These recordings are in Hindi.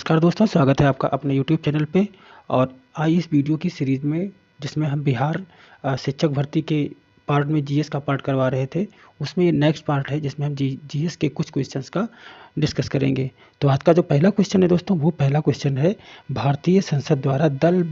नमस्कार दोस्तों, स्वागत है आपका अपने यूट्यूब चैनल पे। और आज इस वीडियो की सीरीज़ में जिसमें हम बिहार शिक्षक भर्ती के पार्ट में जीएस का पार्ट करवा रहे थे, उसमें ये नेक्स्ट पार्ट है जिसमें हम जीएस के कुछ क्वेश्चंस का डिस्कस करेंगे। तो आज का जो पहला क्वेश्चन है दोस्तों, वो पहला क्वेश्चन है, भारतीय संसद द्वारा दल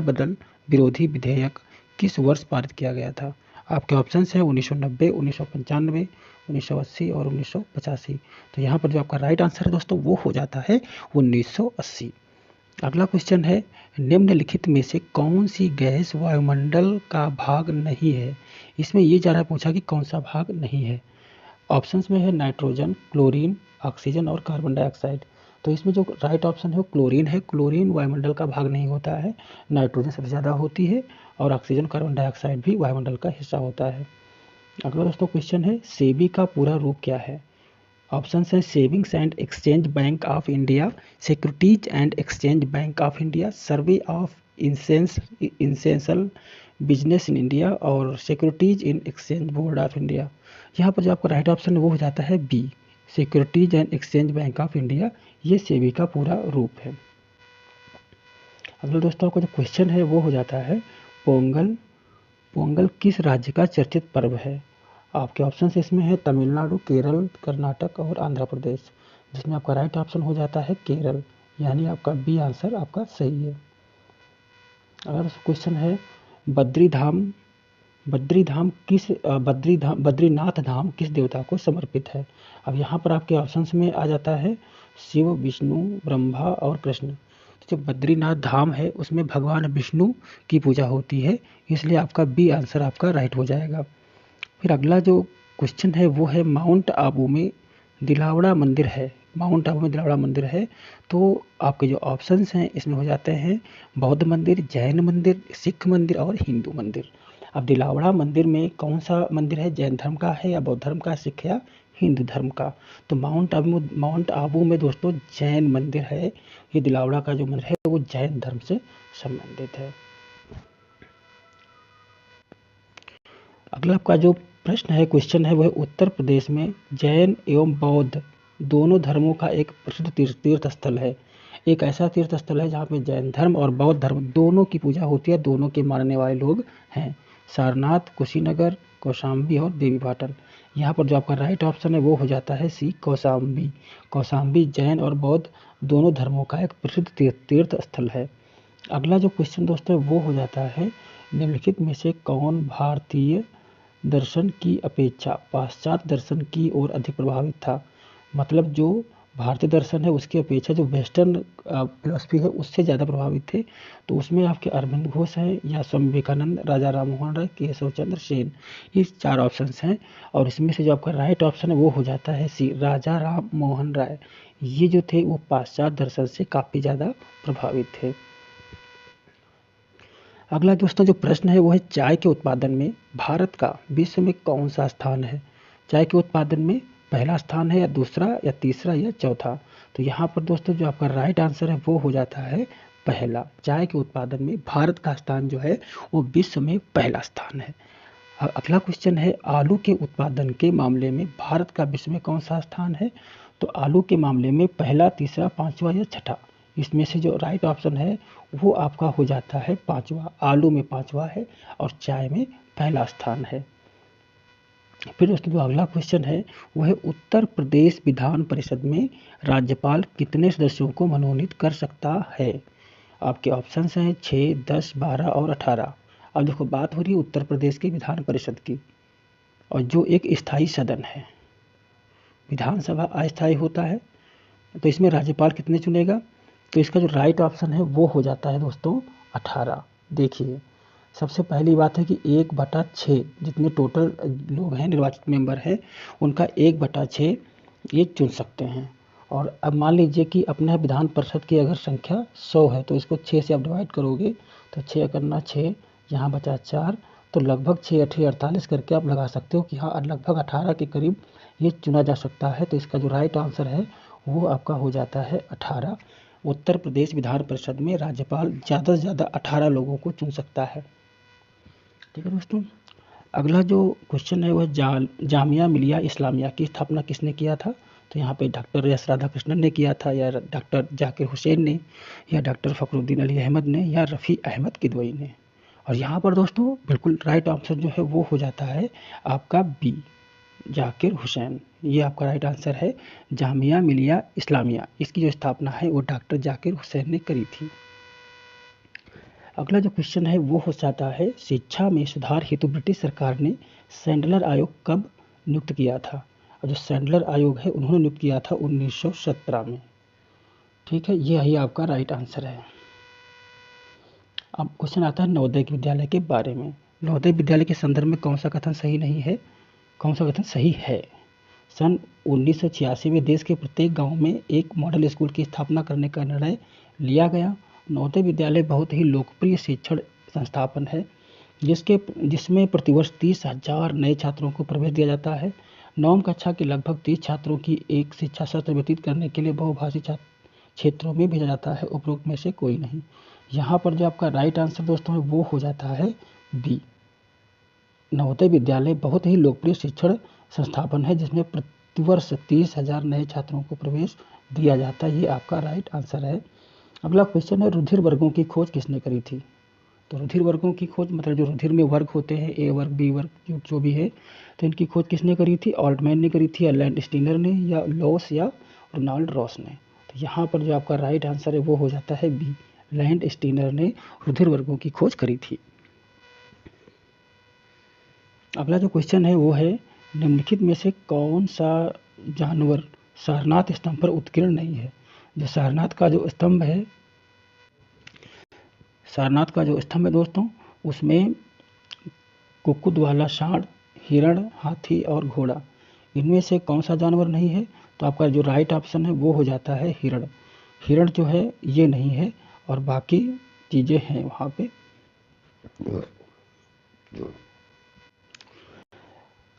बदल विरोधी विधेयक किस वर्ष पारित किया गया था? आपके ऑप्शंस हैं 1990, 1995, 1980 और 1985। तो यहाँ पर जो आपका राइट आंसर है दोस्तों, वो हो जाता है 1980। अगला क्वेश्चन है, निम्नलिखित में से कौन सी गैस वायुमंडल का भाग नहीं है? इसमें ये ज़रा पूछा कि कौन सा भाग नहीं है। ऑप्शंस में है नाइट्रोजन, क्लोरीन, ऑक्सीजन और कार्बन डाइऑक्साइड। तो इसमें जो राइट ऑप्शन है वो क्लोरीन है। क्लोरीन वायुमंडल का भाग नहीं होता है। नाइट्रोजन सबसे ज़्यादा होती है और ऑक्सीजन, कार्बन डाइऑक्साइड भी वायुमंडल का हिस्सा होता है। अगला दोस्तों क्वेश्चन है, सेबी का पूरा रूप क्या है? ऑप्शन है savings and exchange bank of India, securities and exchange bank of India, survey of essential business in India और securities in exchange board of India. यहाँ पर जो आपका राइट ऑप्शन है वो हो जाता है B, securities and exchange bank of India. ये सेबी का पूरा रूप है। अगला दोस्तों आपका जो क्वेश्चन है वो हो जाता है, पोंगल पोंगल किस राज्य का चर्चित पर्व है? आपके ऑप्शन इसमें है तमिलनाडु, केरल, कर्नाटक और आंध्र प्रदेश, जिसमें आपका राइट ऑप्शन हो जाता है केरल, यानी आपका बी आंसर आपका सही है। अगला क्वेश्चन है, बद्रीधाम बद्रीनाथ धाम किस देवता को समर्पित है? अब यहाँ पर आपके ऑप्शंस में आ जाता है शिव, विष्णु, ब्रह्मा और कृष्ण। तो जो बद्रीनाथ धाम है उसमें भगवान विष्णु की पूजा होती है, इसलिए आपका बी आंसर आपका राइट हो जाएगा। फिर अगला जो क्वेश्चन है वो है, माउंट आबू में दिलावड़ा मंदिर है। माउंट आबू में दिलावड़ा मंदिर है, तो आपके जो ऑप्शंस हैं इसमें हो जाते हैं बौद्ध मंदिर, जैन मंदिर, सिख मंदिर और हिंदू मंदिर। अब दिलावड़ा मंदिर में कौन सा मंदिर है, जैन धर्म का है या बौद्ध धर्म का, सिख या हिंदू धर्म का? तो माउंट आबू में दोस्तों जैन मंदिर है। ये दिलावड़ा का जो मंदिर है वो जैन धर्म से संबंधित है। अगला आपका जो प्रश्न है, क्वेश्चन है, वो है उत्तर प्रदेश में जैन एवं बौद्ध दोनों धर्मों का एक प्रसिद्ध तीर्थ स्थल है। एक ऐसा तीर्थ स्थल है जहाँ पे जैन धर्म और बौद्ध धर्म दोनों की पूजा होती है, दोनों के मानने वाले लोग हैं। सारनाथ, कुशीनगर, कौशाम्बी और देवीपाटन। यहाँ पर जो आपका राइट ऑप्शन है वो हो जाता है सी, कौशाम्बी। कौशाम्बी जैन और बौद्ध दोनों धर्मों का एक प्रसिद्ध तीर्थ स्थल है। अगला जो क्वेश्चन दोस्तों वो हो जाता है, निम्नलिखित में से कौन भारतीय दर्शन की अपेक्षा पाश्चात्य दर्शन की ओर अधिक प्रभावित था? मतलब जो भारतीय दर्शन है उसकी अपेक्षा जो वेस्टर्न फिलॉसफी है उससे ज़्यादा प्रभावित थे। तो उसमें आपके अरविंद घोष हैं या स्वामी विवेकानंद, राजा राम मोहन राय, केशव चंद्र सेन, ये 4 ऑप्शंस हैं। और इसमें से जो आपका राइट ऑप्शन है वो हो जाता है सी, राजा राम मोहन राय। ये जो थे वो पाश्चात्य दर्शन से काफ़ी ज़्यादा प्रभावित थे। अगला दोस्तों जो प्रश्न है वो है, चाय के उत्पादन में भारत का विश्व में कौन सा स्थान है? चाय के उत्पादन में पहला स्थान है या दूसरा या तीसरा या चौथा? तो यहाँ पर दोस्तों जो आपका राइट आंसर है वो हो जाता है पहला। चाय के उत्पादन में भारत का स्थान जो है वो विश्व में पहला स्थान है। अगला क्वेश्चन है, आलू के उत्पादन के मामले में भारत का विश्व में कौन सा स्थान है? तो आलू के मामले में पहला, तीसरा, पांचवा या छठा? इसमें से जो राइट ऑप्शन है वो आपका हो जाता है पांचवा। आलू में पांचवा है और चाय में पहला स्थान है। फिर उसके जो अगला क्वेश्चन है वो है, उत्तर प्रदेश विधान परिषद में राज्यपाल कितने सदस्यों को मनोनीत कर सकता है? आपके ऑप्शंस हैं 6, 10, 12 और 18। अब देखो बात हो रही है उत्तर प्रदेश के विधान परिषद की, और जो एक स्थायी सदन है, विधानसभा अस्थायी होता है, तो इसमें राज्यपाल कितने चुनेगा? तो इसका जो राइट ऑप्शन है वो हो जाता है दोस्तों 18। देखिए, सबसे पहली बात है कि 1/6 जितने टोटल लोग हैं, निर्वाचित मेंबर हैं, उनका 1/6 ये चुन सकते हैं। और अब मान लीजिए कि अपने विधान परिषद की अगर संख्या 100 है तो इसको 6 से आप डिवाइड करोगे तो 6 करना 6, यहाँ बचा 4, तो लगभग 6 8 48 करके आप लगा सकते हो कि हाँ लगभग 18 के करीब ये चुना जा सकता है। तो इसका जो राइट आंसर है वो आपका हो जाता है 18। उत्तर प्रदेश विधान परिषद में राज्यपाल ज़्यादा से ज़्यादा 18 लोगों को चुन सकता है। ठीक है दोस्तों, अगला जो क्वेश्चन है वह जामिया मिलिया इस्लामिया की स्थापना किसने किया था? तो यहाँ पे डॉक्टर एस राधाकृष्णन ने किया था, या डॉक्टर जाकिर हुसैन ने, या डॉक्टर फ़खरुद्दीन अली अहमद ने, या रफ़ी अहमद किदवई ने। और यहाँ पर दोस्तों बिल्कुल राइट आंसर जो है वो हो जाता है आपका बी, जाकिर हुसैन। ये आपका राइट आंसर है। जामिया मिलिया इस्लामिया, इसकी जो स्थापना है वो डॉक्टर जाकिर हुसैन ने करी थी। अगला जो क्वेश्चन है वो हो जाता है, शिक्षा में सुधार हेतु ब्रिटिश सरकार ने सैंडलर आयोग कब नियुक्त किया था? और जो सैंडलर आयोग है उन्होंने नियुक्त किया था 1917 में। ठीक है, ये ही आपका राइट आंसर है। अब क्वेश्चन आता है नवोदय विद्यालय के बारे में। नवोदय विद्यालय के संदर्भ में कौन सा कथन सही नहीं है, कौन सा कथन सही है? सन 1986 में देश के प्रत्येक गांव में एक मॉडल स्कूल की स्थापना करने का निर्णय लिया गया। नवोदय विद्यालय बहुत ही लोकप्रिय शिक्षण संस्थापन है जिसमें प्रतिवर्ष 30,000 नए छात्रों को प्रवेश दिया जाता है। नवम कक्षा के लगभग 30 छात्रों की एक शिक्षा सत्र व्यतीत करने के लिए बहुभाषी क्षेत्रों में भेजा जाता है, उपरोक्त में से कोई नहीं। यहाँ पर जो आपका राइट आंसर दोस्तों है वो हो जाता है बी। नवोदय विद्यालय बहुत ही लोकप्रिय शिक्षण संस्थापन है जिसमें प्रतिवर्ष 30,000 नए छात्रों को प्रवेश दिया जाता है। ये आपका राइट आंसर है। अगला क्वेश्चन है, रुधिर वर्गों की खोज किसने करी थी? तो रुधिर वर्गों की खोज मतलब जो रुधिर में वर्ग होते हैं, ए वर्ग, बी वर्ग, जो भी है, तो इनकी खोज किसने करी थी? ऑल्टमैन ने करी थी, या लैंड स्टीनर ने, या लॉस, या रोनाल्ड रॉस ने। तो यहाँ पर जो आपका राइट आंसर है वो हो जाता है बी, लैंड स्टीनर ने रुधिर वर्गों की खोज करी थी। अगला जो क्वेश्चन है वो है, निम्नलिखित में से कौन सा जानवर सारनाथ स्तंभ पर उत्कीर्ण नहीं है? जो सारनाथ का जो स्तंभ है, दोस्तों, उसमें कुक्कुट वाला सांड, हिरण, हाथी और घोड़ा, इनमें से कौन सा जानवर नहीं है? तो आपका जो राइट ऑप्शन है वो हो जाता है हिरण। हिरण जो है ये नहीं है और बाकी चीज़ें हैं वहाँ पे।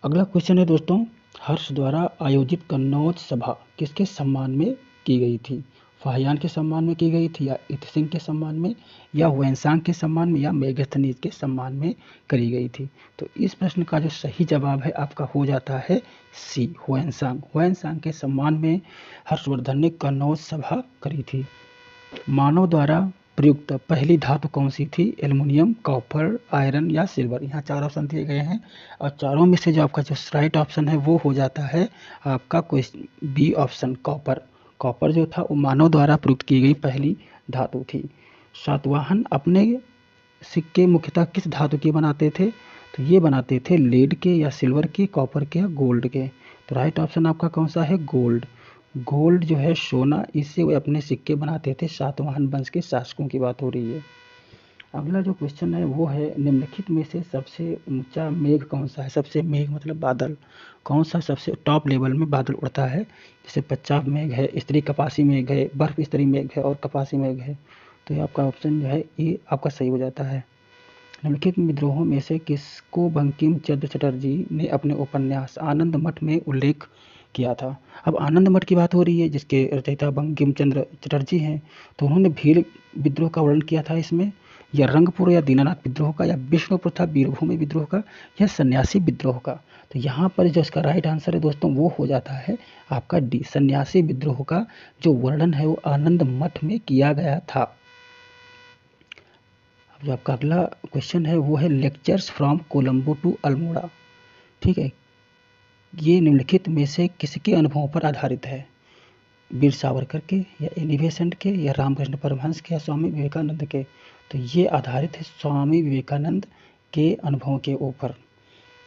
अगला क्वेश्चन है दोस्तों, हर्ष द्वारा आयोजित कन्नौज सभा किसके सम्मान में की गई थी? फाहियान के सम्मान में की गई थी, या इतसिंह के सम्मान में, या हुएनसांग के सम्मान में, या मेगास्थनीज के सम्मान में करी गई थी? तो इस प्रश्न का जो सही जवाब है आपका हो जाता है सी, हुएनसांग। हुएनसांग के सम्मान में हर्षवर्धन ने कन्नौज सभा करी थी। मानव द्वारा प्रयुक्त पहली धातु कौन सी थी? एल्युमिनियम, कॉपर, आयरन या सिल्वर। यहाँ 4 ऑप्शन दिए गए हैं और चारों में से जो आपका जो राइट ऑप्शन है वो हो जाता है आपका question B option, copper. Copper जो था वो मानव द्वारा प्रयुक्त की गई पहली धातु थी। सातवाहन अपने सिक्के मुख्यतः किस धातु के बनाते थे? तो ये बनाते थे लेड के, या सिल्वर के, कॉपर के, या गोल्ड के। तो राइट ऑप्शन आपका कौन सा है? गोल्ड। गोल्ड जो है सोना, इससे वे अपने सिक्के बनाते थे। सातवाहन वंश के शासकों की बात हो रही है। अगला जो क्वेश्चन है वो है, निम्नलिखित में से सबसे ऊंचा मेघ कौन सा है? सबसे मेघ मतलब बादल, कौन सा सबसे टॉप लेवल में बादल उड़ता है? जैसे पंजाब मेघ है, स्त्री कपासी मेघ है, बर्फ स्त्री मेघ है और कपासी मेघ है। तो ये आपका ऑप्शन जो है ये आपका सही हो जाता है। निम्नलिखित विद्रोहों में से किसको बंकिम चंद्र चटर्जी ने अपने उपन्यास आनंद मठ में उल्लेख किया था? अब आनंद मठ की बात हो रही है जिसके रचयिता बंकिम चंद्र चटर्जी हैं। तो उन्होंने भील विद्रोह का वर्णन किया था इसमें, या रंगपुर या दीनानाथ विद्रोह का, या विष्णुपुर था वीरभूमि विद्रोह का, या सन्यासी विद्रोह का। तो यहाँ पर जो इसका राइट आंसर है दोस्तों वो हो जाता है आपका डी, सन्यासी विद्रोह का जो वर्णन है वो आनंद मठ में किया गया था। जो आपका अगला क्वेश्चन है वो है, lectures from Colombo to Almora. ठीक है, ये निम्नलिखित में से किसके अनुभवों पर आधारित है? वीर सावरकर के, या एनी बेसेंट के, या रामकृष्ण परमहंस के, या स्वामी विवेकानंद के? तो ये आधारित है स्वामी विवेकानंद के अनुभवों के ऊपर।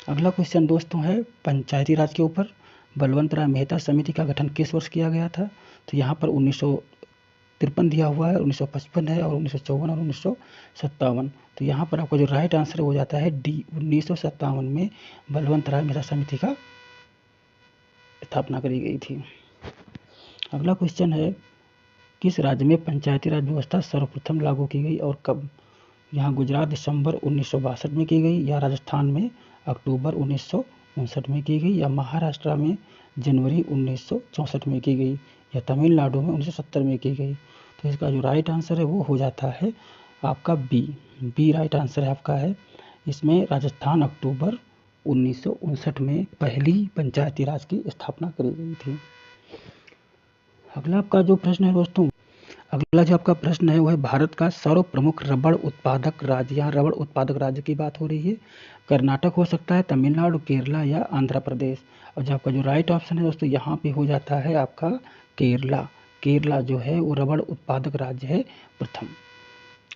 अगला क्वेश्चन दोस्तों है पंचायती राज के ऊपर। बलवंत राय मेहता समिति का गठन किस वर्ष किया गया था? तो यहाँ पर 1953 दिया हुआ है, 1955 है, और 1954 और 1957। तो यहाँ पर आपका जो राइट आंसर हो जाता है डी, 1957 में बलवंत राय मेहता समिति का स्थापना करी गई थी। अगला क्वेश्चन है, किस राज्य में पंचायती राज व्यवस्था सर्वप्रथम लागू की गई और कब? यहाँ गुजरात दिसंबर 1962 में की गई, या राजस्थान में अक्टूबर 1959 में की गई, या महाराष्ट्र में जनवरी 1964 में की गई, या तमिलनाडु में 1970 में की गई? तो इसका जो राइट आंसर है वो हो जाता है आपका बी राइट आंसर है आपका है। इसमें राजस्थान अक्टूबर 1959 में पहली पंचायती राज की स्थापना करी गई थी। अगला आपका जो प्रश्न है दोस्तों, अगला जो आपका प्रश्न है वो है भारत का सर्व प्रमुख रबड़ उत्पादक राज्य। यहाँ रबड़ उत्पादक राज्य की बात हो रही है। कर्नाटक हो सकता है, तमिलनाडु, केरला या आंध्र प्रदेश। और जो आपका जो राइट ऑप्शन है दोस्तों यहाँ पे हो जाता है आपका केरला। केरला जो है वो रबड़ उत्पादक राज्य है प्रथम।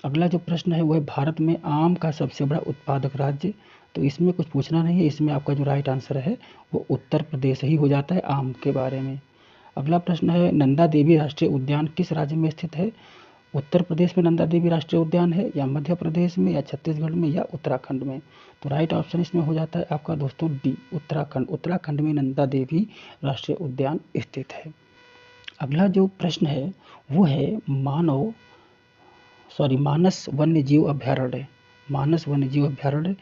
अगला जो प्रश्न है वो है भारत में आम का सबसे बड़ा उत्पादक राज्य। तो इसमें कुछ पूछना नहीं है, इसमें आपका जो राइट आंसर है वो उत्तर प्रदेश ही हो जाता है आम के बारे में। अगला प्रश्न है नंदा देवी राष्ट्रीय उद्यान किस राज्य में स्थित है। उत्तर प्रदेश में नंदा देवी राष्ट्रीय उद्यान है, या मध्य प्रदेश में, या छत्तीसगढ़ में, या उत्तराखंड में। तो राइट ऑप्शन इसमें हो जाता है आपका दोस्तों डी, उत्तराखंड। उत्तराखंड में नंदा देवी राष्ट्रीय उद्यान स्थित है। अगला जो प्रश्न है वो है मानस वन्य जीव अभ्यारण्य। मानस वन्य जीव अभ्यारण्य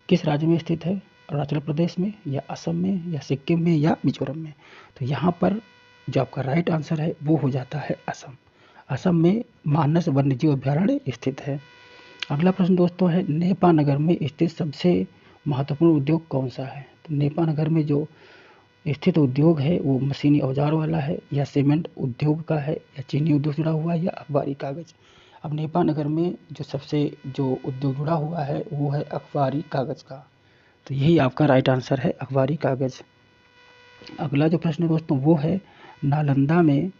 किस राज्य में स्थित है। अरुणाचल प्रदेश में, या असम में, या सिक्किम में, या मिजोरम में। तो यहाँ पर जो आपका राइट आंसर है वो हो जाता है असम। असम में मानस वन्यजीव अभ्यारण्य स्थित है। अगला प्रश्न दोस्तों है नेपा नगर में स्थित सबसे महत्वपूर्ण उद्योग कौन सा है। तो नेपा नगर में जो स्थित उद्योग है वो मशीनी औजार वाला है, या सीमेंट उद्योग का है, या चीनी उद्योग जुड़ा हुआ है, या अखबारी कागज। अब नेपा नगर में जो सबसे जो उद्योग जुड़ा हुआ है वो है अखबारी कागज का। तो यही आपका राइट आंसर है अखबारी कागज। अगला जो प्रश्न है दोस्तों वो है नालंदा में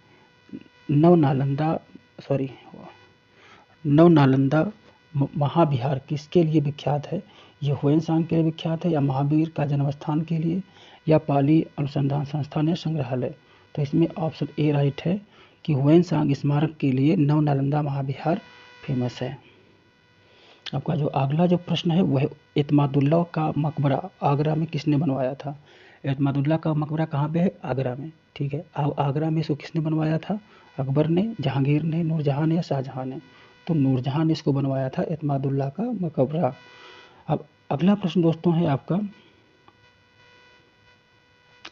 नवनालंदा महाविहार किसके लिए विख्यात है। ये हुएनसांग के लिए विख्यात है, या महावीर का जन्मस्थान के लिए, या पाली अनुसंधान संस्थान या संग्रहालय। तो इसमें ऑप्शन ए राइट है कि हुएनसांग स्मारक के लिए नवनालंदा महाविहार फेमस है। आपका जो अगला जो प्रश्न है वह एतमादुल्ला का मकबरा आगरा में किसने बनवाया था। एतमादुल्ला का मकबरा कहाँ पे है, आगरा में। ठीक है, आगरा में इसको किसने बनवाया था, अकबर ने, जहांगीर ने, नूरजहां ने, या शाहजहां ने। तो नूरजहां ने इसको बनवाया था एतमादुल्ला का मकबरा। अब अगला प्रश्न दोस्तों है आपका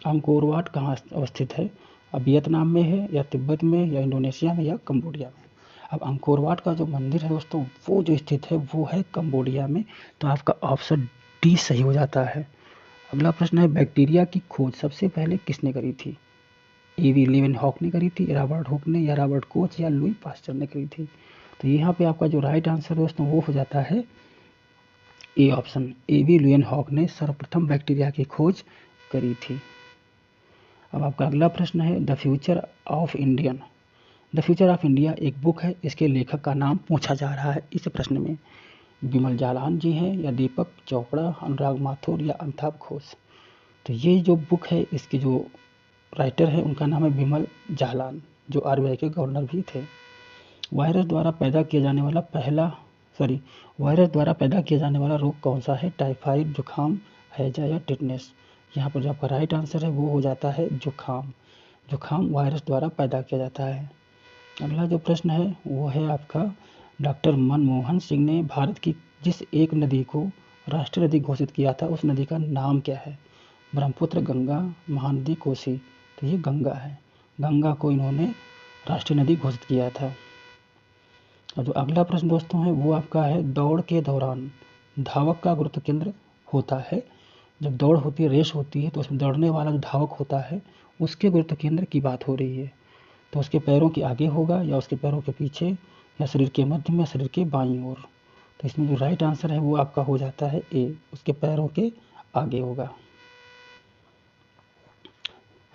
अंकोर वाट कहाँ अवस्थित है। अब वियतनाम में है, या तिब्बत में, या इंडोनेशिया में, या कंबोडिया में। अब अंकोर वाट का जो मंदिर है दोस्तों वो जो स्थित है वो है कंबोडिया में। तो आपका ऑप्शन डी सही हो जाता है। अगला प्रश्न है बैक्टीरिया की खोज सबसे पहले किसने करी थी। एवी लीवेनहॉक ने करी थी, रॉबर्ट हुक ने, या रॉबर्ट कोच, या लुई पास्चर ने करी थी। तो यहाँ पे आपका जो राइट आंसर दोस्तों वो हो जाता है ए ऑप्शन, एवी लीवेनहॉक ने सर्वप्रथम बैक्टीरिया की खोज करी थी। अब आपका अगला प्रश्न है द फ्यूचर ऑफ इंडिया एक बुक है, इसके लेखक का नाम पूछा जा रहा है इस प्रश्न में। विमल जालान जी हैं, या दीपक चोपड़ा, अनुराग माथुर, या अमिताभ घोष। तो ये जो बुक है इसके जो राइटर है उनका नाम है विमल जालान, जो आरबीआई के गवर्नर भी थे। वायरस द्वारा पैदा किया जाने वाला रोग कौन सा है। टाइफाइड, जुखाम, हैजा, या टिटनेस। यहाँ पर जो आपका राइट आंसर है वो हो जाता है जुखाम। जुखाम वायरस द्वारा पैदा किया जाता है। अगला जो प्रश्न है वो है आपका डॉक्टर मनमोहन सिंह ने भारत की जिस एक नदी को राष्ट्रीय नदी घोषित किया था उस नदी का नाम क्या है। ब्रह्मपुत्र, गंगा, महानदी, कोसी। तो ये गंगा है। गंगा को इन्होंने राष्ट्रीय नदी घोषित किया था। और जो अगला प्रश्न दोस्तों है वो आपका है दौड़ के दौरान धावक का गुरुत्व केंद्र होता है। जब दौड़ होती है, रेस होती है, तो उसमें दौड़ने वाला जो धावक होता है उसके गुरुत्व केंद्र की बात हो रही है। तो उसके पैरों के आगे होगा, या उसके पैरों के पीछे, या शरीर के मध्य में, शरीर के बाईं ओर। तो इसमें जो राइट आंसर है वो आपका हो जाता है ए, उसके पैरों के आगे होगा।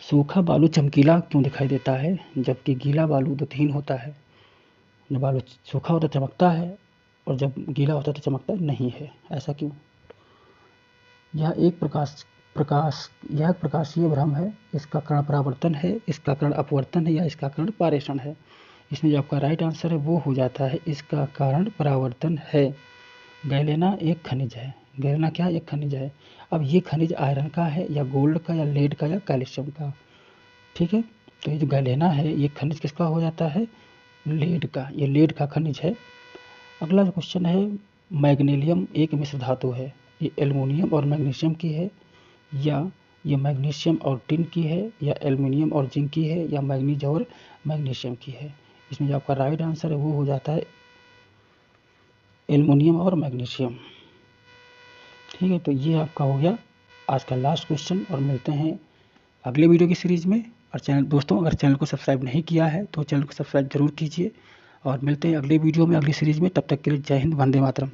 सूखा बालू चमकीला क्यों दिखाई देता है जबकि गीला बालू दत्तहीन होता है। जब बालू सूखा होता है चमकता है, और जब गीला होता है तो चमकता नहीं है, ऐसा क्यों। यह एक प्रकाशीय भ्रम है, इसका कारण परावर्तन है, इसका कारण अपवर्तन है, या इसका कारण पारेषण है। इसमें जो आपका राइट आंसर है वो हो जाता है इसका कारण परावर्तन है। गैलेना एक खनिज है। गैलेना क्या एक खनिज है। अब ये खनिज आयरन का है, या गोल्ड का, या लेड का, या कैल्शियम का। ठीक है, तो ये जो गैलेना है ये खनिज किसका हो जाता है, लेड का। ये लेड का खनिज है। अगला जो क्वेश्चन है मैग्नीशियम एक मिश्र धातु है। ये एल्युमिनियम और मैग्नीशियम की है, या ये मैग्नीशियम और टिन की है, या एल्युमिनियम और जिंक की है, या मैग्नीज और मैग्नीशियम की है। इसमें जो आपका राइट आंसर है वो हो जाता है एल्युमिनियम और मैग्नीशियम। ठीक है, तो ये आपका हो गया आज का लास्ट क्वेश्चन, और मिलते हैं अगले वीडियो की सीरीज में। और चैनल दोस्तों अगर चैनल को सब्सक्राइब नहीं किया है तो चैनल को सब्सक्राइब जरूर कीजिए और मिलते हैं अगले वीडियो में अगली सीरीज़ में। तब तक के लिए जय हिंद, वंदे मातरम।